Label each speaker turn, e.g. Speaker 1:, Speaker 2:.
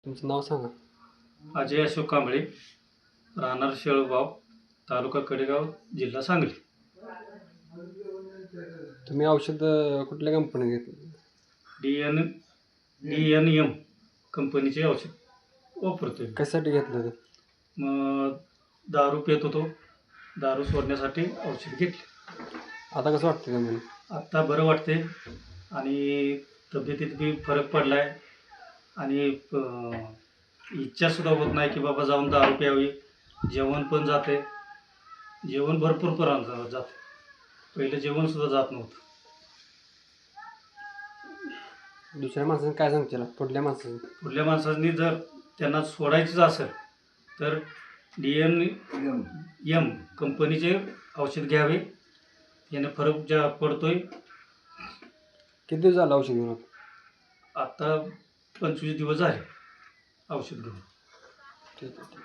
Speaker 1: तुमचं नाव सांगा.
Speaker 2: अजय अशोक कांबळे, राहणार शेळगाव, तालुका कडेगाव, जिल्हा सांगली.
Speaker 1: तुम्ही औषध कुठल्या कंपनी घेतलं?
Speaker 2: DNM कंपनीचे औषध वापरतोय.
Speaker 1: कशासाठी घेतलं ते?
Speaker 2: मग दारू पित होतो, दारू सोडण्यासाठी औषध घेतले.
Speaker 1: आता कसं वाटतं तुम्हाला?
Speaker 2: आत्ता बरं वाटते आणि तब्येतीत बी फरक पडला आहे आणि इच्छासुद्धा होत नाही की बाबा जाऊन दारू प्यावी. जेवण पण जाते, जेवण भरपूर प्रमाणात जाते. पहिलं जेवणसुद्धा जात नव्हतं.
Speaker 1: दुसऱ्या माणसाने काय सांगतील?
Speaker 2: पुढल्या माणसांनी जर त्यांना सोडायचंच असेल तर DNM कंपनीचे औषध घ्यावे. याने फरक पडतोय.
Speaker 1: किती दिवस झालं औषध घेऊन?
Speaker 2: आता 25 दिवस झाले औषध घेऊन.
Speaker 1: ठीक आहे.